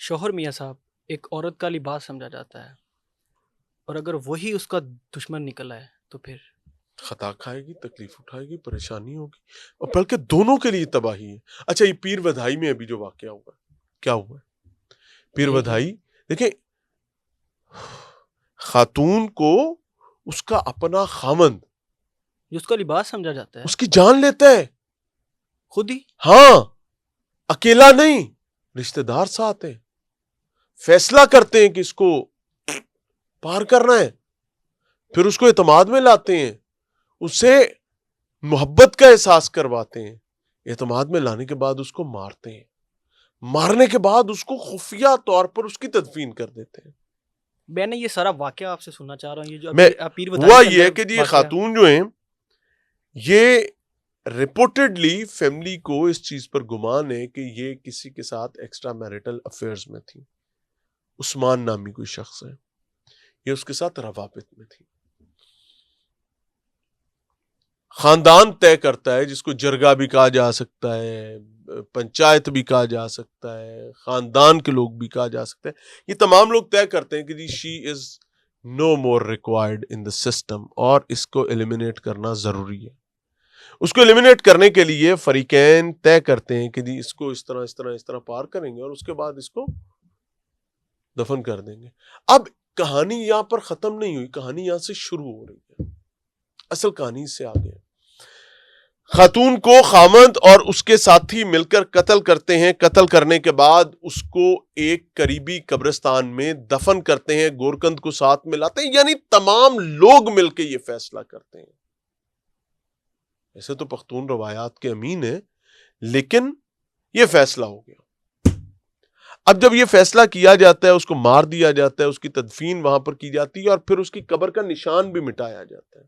شوہر میاں صاحب، ایک عورت کا لباس سمجھا جاتا ہے، اور اگر وہی اس کا دشمن نکلا ہے تو پھر خطا کھائے گی، تکلیف اٹھائے گی، پریشانی ہوگی، اور بلکہ دونوں کے لیے تباہی ہے۔ اچھا، یہ پیر بدھائی میں ابھی جو واقعہ ہوا ہے، کیا ہوا ہے پیر یہ بدھائی؟ دیکھیں، خاتون کو اس کا اپنا خامند جو اس کا لباس سمجھا جاتا ہے اس کی جان لیتا ہے۔ خود ہی ہاں، اکیلا نہیں، رشتہ دار ساتھ ہیں، فیصلہ کرتے ہیں کہ اس کو پار کرنا ہے، پھر اس کو اعتماد میں لاتے ہیں، اس سے محبت کا احساس کرواتے ہیں، اعتماد میں لانے کے بعد اس کو مارتے ہیں، مارنے کے بعد اس کو خفیہ طور پر اس کی تدفین کر دیتے ہیں۔ میں نے یہ سارا واقعہ آپ سے سننا چاہ رہا ہوں، یہ جو میں ابھی پیر ہوا بدھائی کے یہ اندر ہے کہ یہ واقعہ۔ خاتون جو ہیں، یہ رپورٹڈلی فیملی کو اس چیز پر گمان ہے کہ یہ کسی کے ساتھ ایکسٹرا میرٹل افیئرز میں تھی۔ عثمان نامی کوئی شخص ہے، یہ اس کے ساتھ روابط میں تھی۔ خاندان طے کرتا ہے، جس کو جرگہ بھی کہا جا سکتا ہے، پنچایت بھی کہا جا سکتا ہے، خاندان کے لوگ بھی کہا جا سکتا ہے، یہ تمام لوگ طے کرتے ہیں کہ جی شی از نو مور ریکوائرڈ ان دا سسٹم، اور اس کو ایلیمینیٹ کرنا ضروری ہے۔ اس کو ایلیمینیٹ کرنے کے لیے فریقین طے کرتے ہیں کہ جی اس کو اس طرح پار کریں گے، اور اس کے بعد اس کو دفن کر دیں گے۔ اب کہانی یہاں پر ختم نہیں ہوئی، کہانی یہاں سے شروع ہو رہی ہے، اصل کہانی سے آگے ہے۔ خاتون کو خامند اور اس کے ساتھی مل کر قتل کرتے ہیں، قتل کرنے کے بعد اس کو ایک قریبی قبرستان میں دفن کرتے ہیں، گورکند کو ساتھ میں لاتے ہیں، یعنی تمام لوگ مل کے یہ فیصلہ کرتے ہیں۔ ایسے تو پختون روایات کے امین ہیں، لیکن یہ فیصلہ ہو گیا۔ اب جب یہ فیصلہ کیا جاتا ہے، اس کو مار دیا جاتا ہے، اس کی تدفین وہاں پر کی جاتی ہے، اور پھر اس کی قبر کا نشان بھی مٹایا جاتا ہے،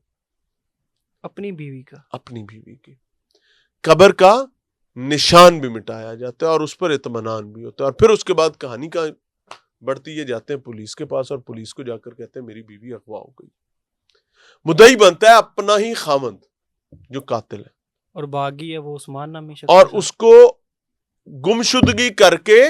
اپنی بیوی کا۔ اپنی بیوی کی قبر کا نشان بھی مٹایا جاتا ہے، اور اس پر اطمینان بھی ہوتا ہے۔ اور پھر اس کے بعد کہانی کا بڑھتی ہے، جاتے ہیں پولیس کے پاس، اور پولیس کو جا کر کہتے ہیں میری بیوی اغوا ہو گئی۔ مدعی بنتا ہے اپنا ہی خامند جو قاتل ہے، اور باغی ہے وہ عثمان نامی شخص اور کے ساتھ۔ اس کو گمشدگی کر کے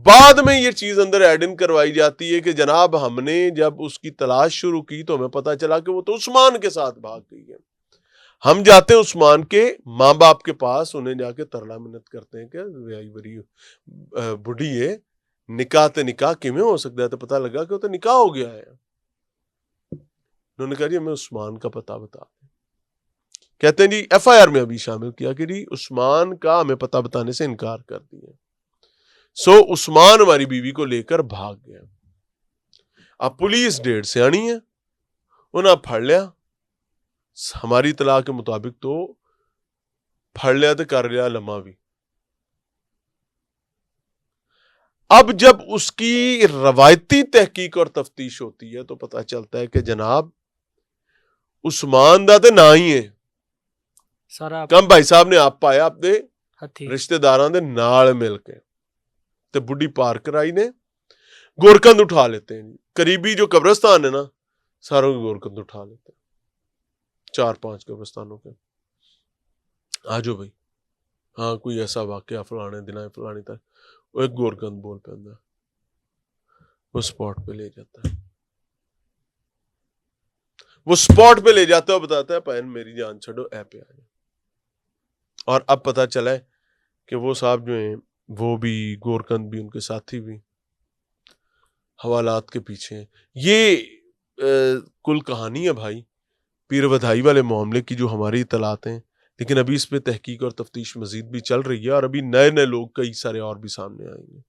بعد میں یہ چیز اندر ایڈ ان کروائی جاتی ہے کہ جناب ہم نے جب اس کی تلاش شروع کی تو ہمیں پتا چلا کہ وہ تو عثمان کے ساتھ بھاگ گئی ہے۔ ہم جاتے ہیں عثمان کے ماں باپ کے پاس، انہیں جا کے ترلا منت کرتے ہیں کہ بڑی بڑھی ہے، نکاح تے نکاح کیویں ہو سکتا ہے؟ تو پتہ لگا کہ وہ تو نکاح ہو گیا ہے۔ انہوں نے کہا جی ہمیں عثمان کا پتہ بتا دیں۔ کہتے ہیں جی ایف آئی آر میں ابھی شامل کیا کہ جی عثمان کا ہمیں پتہ بتانے سے انکار کر دیا۔ سو عثمان ہماری بیوی کو لے کر بھاگ گیا۔ اب پولیس ڈیڑھ سیانی ہے، انہاں پھڑ لیا، ہماری اطلاع کے مطابق تو پھڑ لیا تو کر لیا لمحہ بھی۔ اب جب اس کی روایتی تحقیق اور تفتیش ہوتی ہے تو پتہ چلتا ہے کہ جناب عثمان دا تے نہ ہی ہے، سارا کم بھائی صاحب نے آپ پایا اپنے ہتھی۔ رشتہ داراں دے نال مل کے، تے بڈھی پار کرائی نے گورکند اٹھا لیتے ہیں۔ قریبی جو قبرستان ہے نا، ساروں کے گورکند اٹھا لیتے ہیں، 4-5 قبرستانوں کے۔ آجو بھائی، ہاں کوئی ایسا واقعہ فلانے دن ہے، فلانی تک، وہ ایک گورکند بول پہ اندر، وہ سپاٹ پہ لے جاتا ہے، وہ سپاٹ پہ لے جاتا ہے، وہ بتاتا ہے پہن میری جان چھڑو، اے پہ آئے۔ اور اب پتہ چلا ہے کہ وہ صاحب جو ہیں وہ بھی گورکند بھی، ان کے ساتھی بھی حوالات کے پیچھے ہیں۔ یہ کل کہانی ہے بھائی پیر بدھائی والے معاملے کی جو ہماری اطلاعات ہیں، لیکن ابھی اس پہ تحقیق اور تفتیش مزید بھی چل رہی ہے، اور ابھی نئے لوگ کئی سارے اور بھی سامنے آئیں گے۔